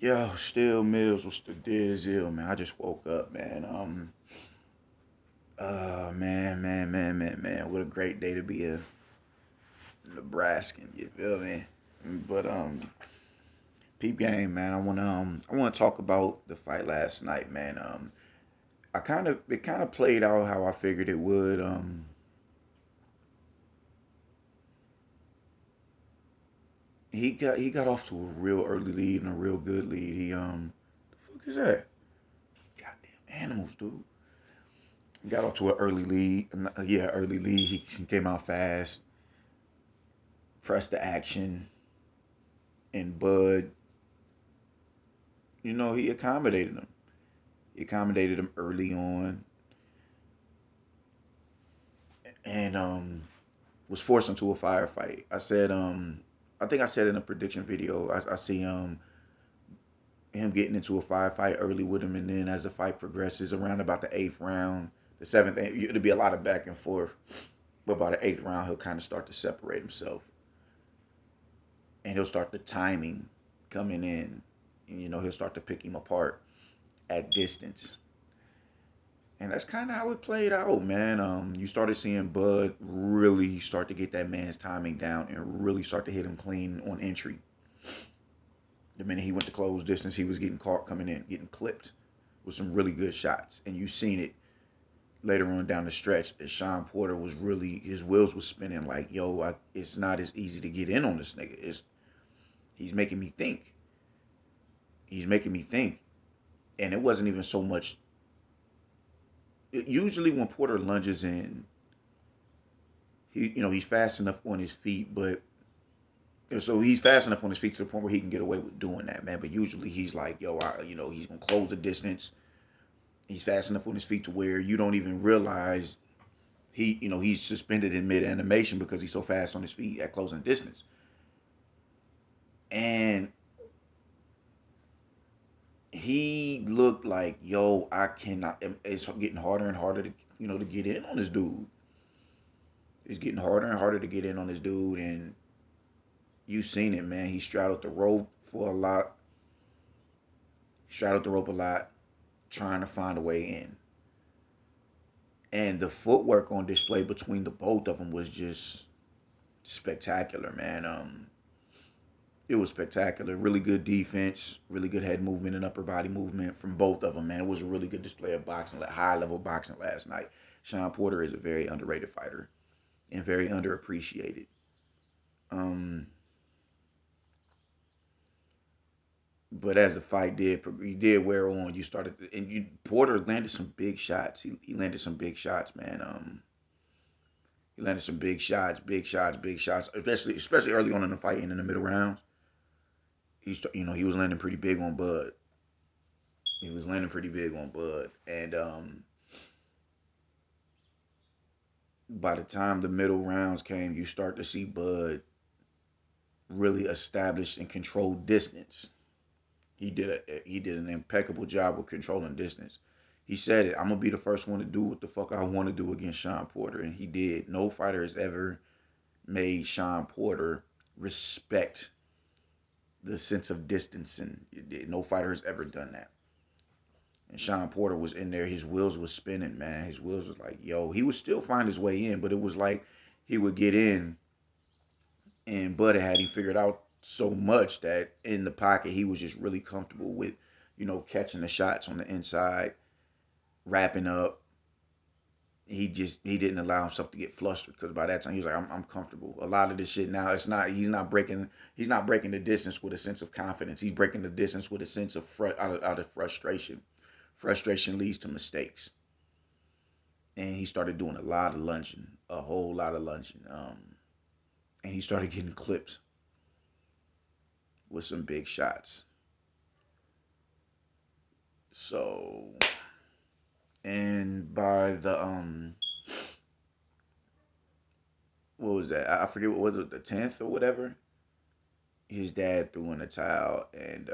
Yo, still Mills, what's the deal, man? I just woke up, man. Man. What a great day to be a Nebraskan, you feel me? But peep game, man. I wanna talk about the fight last night, man. It kind of played out how I figured it would. He got off to a real early lead and a real good lead. The fuck is that? Goddamn animals, dude. Got off to an early lead. Yeah, early lead. He came out fast, pressed the action, and Bud, he accommodated him. He accommodated him early on, and was forced into a firefight. I think I said in a prediction video, I see him getting into a firefight early with him, and then as the fight progresses, around about the eighth round, the seventh, it'll be a lot of back and forth. But by the eighth round, he'll kind of start to separate himself, and he'll start the timing coming in, and he'll start to pick him apart at distance. And that's kind of how it played out, man. You started seeing Bud really start to get that man's timing down and really start to hit him clean on entry. The minute he went to close distance, he was getting caught coming in, getting clipped with some really good shots. And you've seen it later on down the stretch as Sean Porter was really, his wheels was spinning like, it's not as easy to get in on this nigga. He's making me think. He's making me think. And it wasn't even so much. Usually when Porter lunges in, he's fast enough on his feet, but so he's fast enough on his feet to the point where he can get away with doing that, man. But usually he's like, he's gonna close the distance. He's fast enough on his feet to where you don't even realize he's suspended in mid animation because he's so fast on his feet at closing distance. And he looked like, I cannot. It's getting harder and harder to get in on this dude. It's getting harder and harder to get in on this dude, and you've seen it, man. He straddled the rope for a lot, straddled the rope a lot, trying to find a way in. And the footwork on display between the both of them was just spectacular, man. It was spectacular. Really good defense, really good head movement and upper body movement from both of them, man. It was a really good display of boxing, like high level boxing last night. Sean Porter is a very underrated fighter and very underappreciated. Um, but as the fight did wear on, you started and Porter landed some big shots. He landed some big shots, man. He landed some big shots, especially early on in the fight and in the middle rounds. He was landing pretty big on Bud. He was landing pretty big on Bud, and by the time the middle rounds came, you start to see Bud really establish and control distance. He did an impeccable job with controlling distance. He said it. I'm gonna be the first one to do what the fuck I want to do against Sean Porter, and he did. No fighter has ever made Sean Porter respect the sense of distancing. No fighter has ever done that. And Sean Porter was in there. His wheels was spinning, man. His wheels was like, he would still find his way in, but it was like he would get in, and Bud had him figured out so much that in the pocket he was just really comfortable with, catching the shots on the inside, wrapping up. He didn't allow himself to get flustered because by that time he was like, I'm comfortable. A lot of this shit now, it's not he's not breaking the distance with a sense of confidence. He's breaking the distance with a sense of out of frustration. Frustration leads to mistakes. And he started doing a lot of lunging, a whole lot of lunging. And he started getting clipped with some big shots. So, and by the what was that? I forget what was it, the 10th or whatever. His dad threw in a towel, and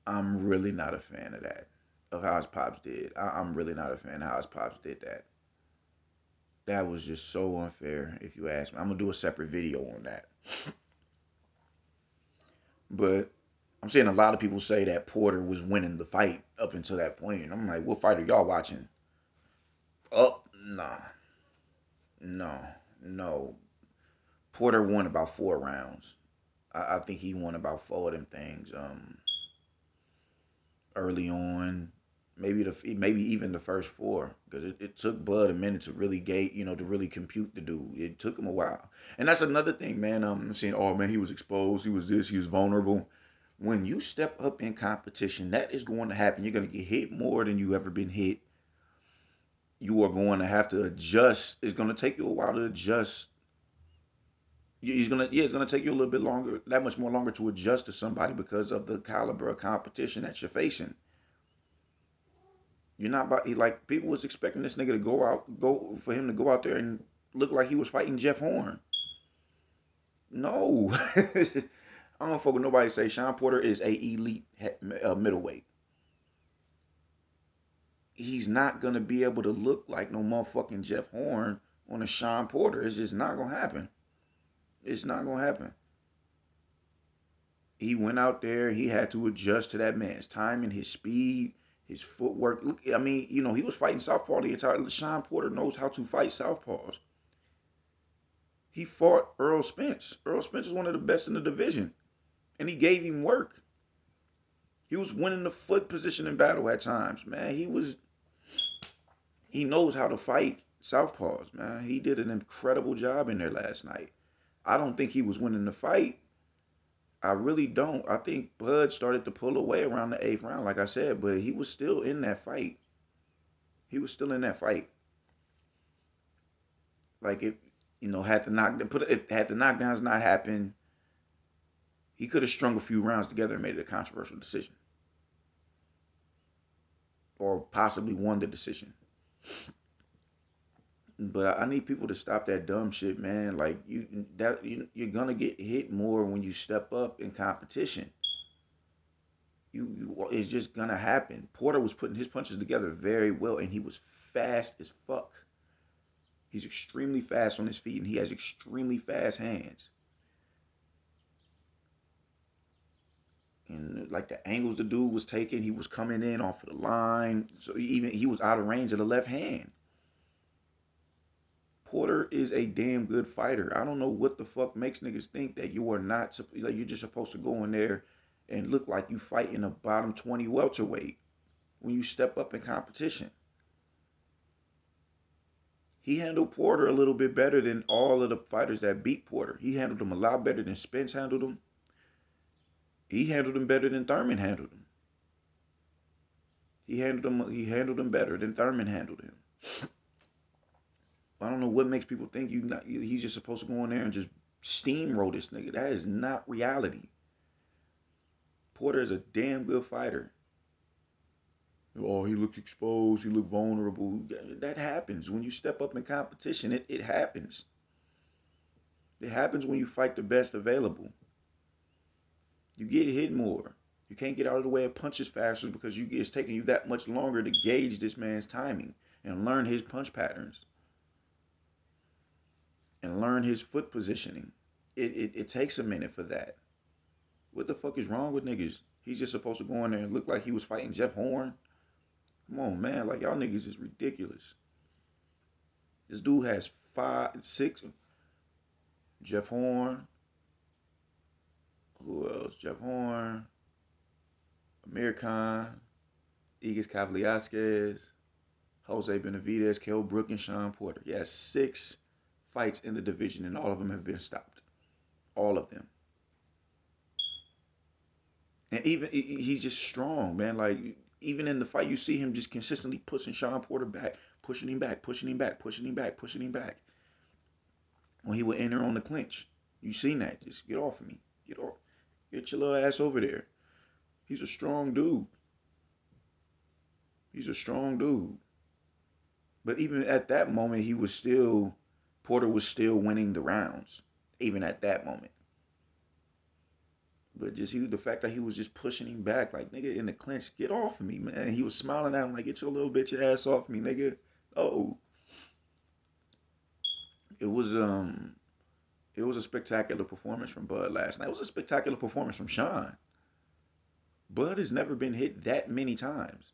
I'm really not a fan of that. Of how his pops did. I'm really not a fan of how his pops did that. That was just so unfair, if you ask me. I'm gonna do a separate video on that. But I'm seeing a lot of people say that Porter was winning the fight up until that point. And I'm like, what fight are y'all watching? Oh, nah, no, no. Porter won about 4 rounds. I think he won about four of them things. Early on, maybe even the first four, because it took Bud a minute to really to really compute the dude. It took him a while, and that's another thing, man. I'm saying, oh man, he was exposed, he was this, he was vulnerable. When you step up in competition, that is going to happen. You're going to get hit more than you ever been hit. You are going to have to adjust. It's going to take you a while to adjust. It's gonna take you a little bit longer, that much more longer to adjust to somebody because of the caliber of competition that you're facing. You're not about like people was expecting this nigga to go for him to go out there and look like he was fighting Jeff Horn. No, I don't fuck with nobody say Sean Porter is a elite middleweight. He's not gonna be able to look like no motherfucking Jeff Horn on a Sean Porter. It's just not gonna happen. It's not gonna happen. He went out there. He had to adjust to that man's timing, his speed, his footwork. Look, I mean, he was fighting southpaw the entire. Sean Porter knows how to fight southpaws. He fought Earl Spence. Earl Spence is one of the best in the division, and he gave him work. He was winning the foot position in battle at times, man. He knows how to fight southpaws, man. He did an incredible job in there last night. I don't think he was winning the fight. I really don't. I think Bud started to pull away around the eighth round, like I said, but he was still in that fight. He was still in that fight. Like if had the knockdowns not happened, he could have strung a few rounds together and made it a controversial decision, or possibly won the decision. But I need people to stop that dumb shit, man. Like you're gonna get hit more when you step up in competition. It's just gonna happen. Porter was putting his punches together very well, and he was fast as fuck. He's extremely fast on his feet, and he has extremely fast hands. And like the angles the dude was taking, he was coming in off of the line, so even he was out of range of the left hand. Porter is a damn good fighter. I don't know what the fuck makes niggas think that you are not like you're just supposed to go in there and look like you fight in a bottom 20 welterweight when you step up in competition. He handled Porter a little bit better than all of the fighters that beat Porter. He handled him a lot better than Spence handled him. He handled him better than Thurman handled him. He handled him better than Thurman handled him. I don't know what makes people think he's just supposed to go in there and just steamroll this nigga. That is not reality. Porter is a damn good fighter. Oh, he looked exposed. He looked vulnerable. That happens when you step up in competition. It happens. It happens when you fight the best available. You get hit more. You can't get out of the way of punches faster because it's taking you that much longer to gauge this man's timing and learn his punch patterns and learn his foot positioning. It takes a minute for that. What the fuck is wrong with niggas? He's just supposed to go in there and look like he was fighting Jeff Horn. Come on, man. Like, y'all niggas is ridiculous. This dude has 6. Jeff Horn. Who else? Jeff Horn. Amir Khan. Igis Cavaliasquez. Jose Benavidez. Kell Brook, and Sean Porter. He has 6 fights in the division, and all of them have been stopped. All of them. And even he's just strong, man. Like even in the fight, you see him just consistently pushing Sean Porter back, pushing him back, pushing him back, pushing him back, pushing him back. When he would enter on the clinch, you seen that? Just get off of me, get off, get your little ass over there. He's a strong dude. He's a strong dude. But even at that moment, Porter was still winning the rounds. Even at that moment. But just the fact that he was just pushing him back, like nigga in the clinch, get off of me, man. He was smiling at him like, get your little bitch ass off me, nigga. Oh, it was it was a spectacular performance from Bud last night. It was a spectacular performance from Sean. Bud has never been hit that many times.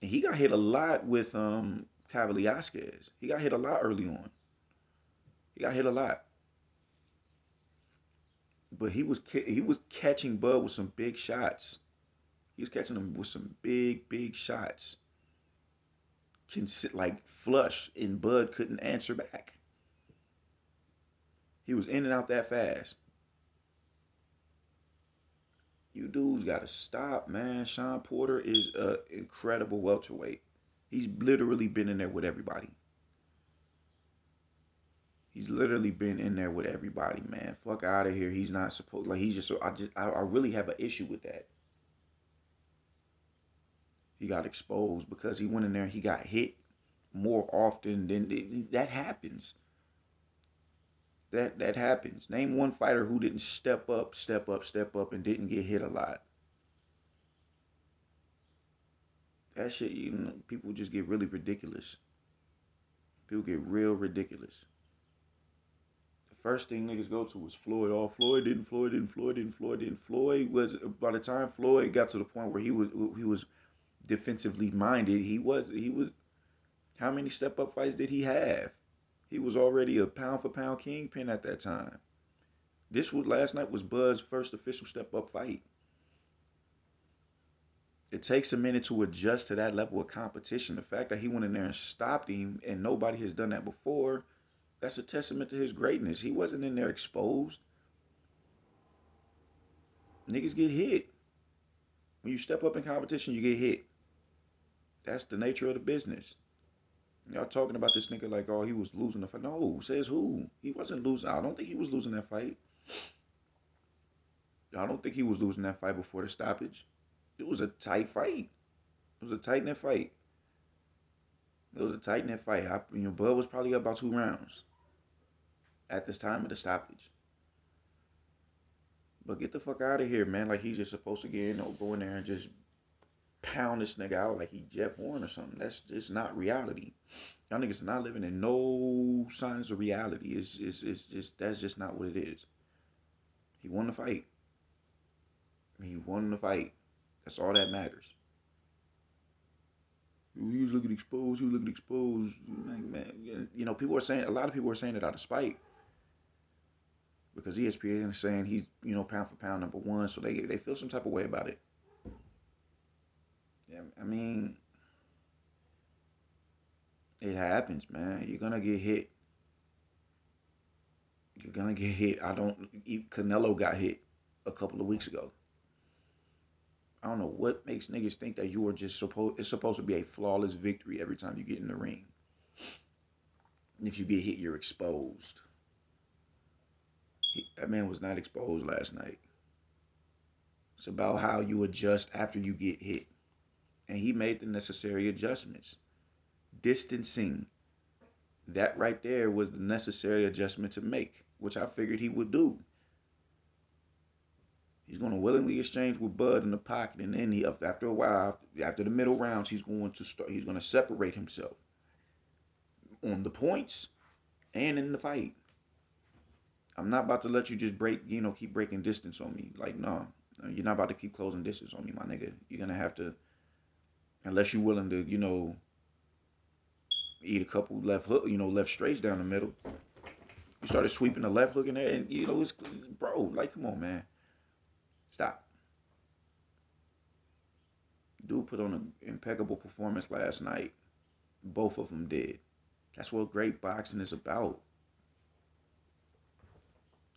And he got hit a lot with Cavaliasquez. He got hit a lot early on. He got hit a lot. But he was catching Bud with some big shots. He was catching him with some big shots. Can sit like flush, and Bud couldn't answer back. He was in and out that fast. You dudes got to stop, man. Sean Porter is an incredible welterweight. He's literally been in there with everybody. He's literally been in there with everybody, man. Fuck out of here. He's not supposed like he's just so I really have an issue with that. He got exposed because he went in there and he got hit more often than that happens. That happens. Name one fighter who didn't step up, and didn't get hit a lot. That shit, people just get really ridiculous. People get real ridiculous. The first thing niggas go to was Floyd. Oh, Floyd didn't. Floyd didn't. Floyd didn't. Floyd didn't. Floyd was by the time Floyd got to the point where he was defensively minded. He was. How many step up fights did he have? He was already a pound for pound kingpin at that time. This was last night was Bud's first official step up fight. It takes a minute to adjust to that level of competition. The fact that he went in there and stopped him and nobody has done that before, that's a testament to his greatness. He wasn't in there exposed. Niggas get hit. When you step up in competition, you get hit. That's the nature of the business. Y'all talking about this nigga like, oh, he was losing the fight. No, says who? He wasn't losing. I don't think he was losing that fight. I don't think he was losing that fight before the stoppage. It was a tight fight. It was a tight net fight. It was a tight net fight. Bud was probably up about 2 rounds at this time of the stoppage. But get the fuck out of here, man. Like he's just supposed to go in there and just pound this nigga out like he Jeff Horn or something. That's just not reality. Y'all niggas are not living in no signs of reality. It's just that's just not what it is. He won the fight. He won the fight. That's all that matters. He was looking exposed. He was looking exposed. Like, man, people are saying a lot of people are saying it out of spite because ESPN is saying he's pound for pound number one, so they feel some type of way about it. Yeah, I mean, it happens, man. You're gonna get hit. You're gonna get hit. Canelo got hit a couple of weeks ago. I don't know what makes niggas think that you are just it's supposed to be a flawless victory every time you get in the ring. And if you get hit, you're exposed. That man was not exposed last night. It's about how you adjust after you get hit. And he made the necessary adjustments. Distancing. That right there was the necessary adjustment to make, which I figured he would do. He's going to willingly exchange with Bud in the pocket, and then after a while, after the middle rounds, he's going to separate himself on the points and in the fight. I'm not about to let you just keep breaking distance on me. Like, no, you're not about to keep closing distance on me, my nigga. You're gonna have to, unless you're willing to, eat a couple left straights down the middle. You started sweeping the left hook in there, and it's bro, like, come on, man. Stop. Dude put on an impeccable performance last night. Both of them did. That's what great boxing is about.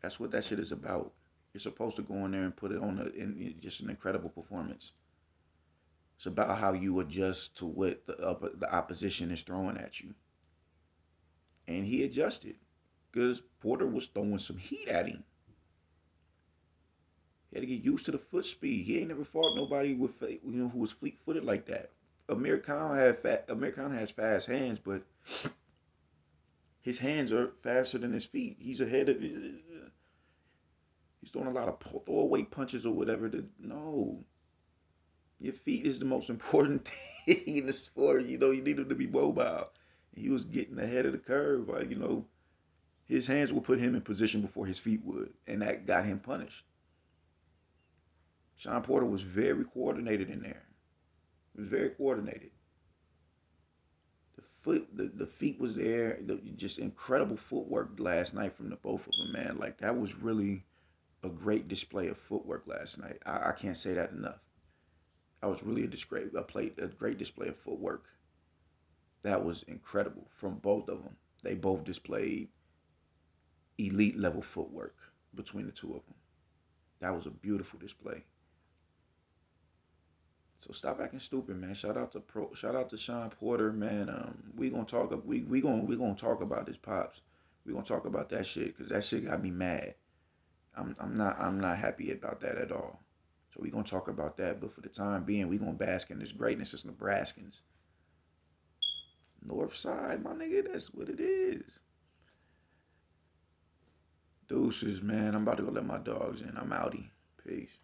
That's what that shit is about. You're supposed to go in there and put it on in just an incredible performance. It's about how you adjust to what the opposition is throwing at you. And he adjusted because Porter was throwing some heat at him. He had to get used to the foot speed. He ain't never fought nobody who was fleet-footed like that. Amir Khan has fast hands, but his hands are faster than his feet. He's ahead of. He's throwing a lot of throwaway punches or whatever. No, your feet is the most important thing in the sport. You need them to be mobile. He was getting ahead of the curve. His hands would put him in position before his feet would, and that got him punished. Sean Porter was very coordinated in there. He was very coordinated. The feet was there. Just incredible footwork last night from the both of them, man. Like that was really a great display of footwork last night. I can't say that enough. That was really a great display of footwork. That was incredible from both of them. They both displayed elite level footwork between the two of them. That was a beautiful display. So stop acting stupid, man. Shout out to Sean Porter, man. We gonna talk about this pops. We gonna talk about that shit because that shit got me mad. I'm not happy about that at all. So we gonna talk about that. But for the time being, we gonna bask in this greatness as Nebraskans. North Side, my nigga, that's what it is. Deuces, man. I'm about to go let my dogs in. I'm outie. Peace.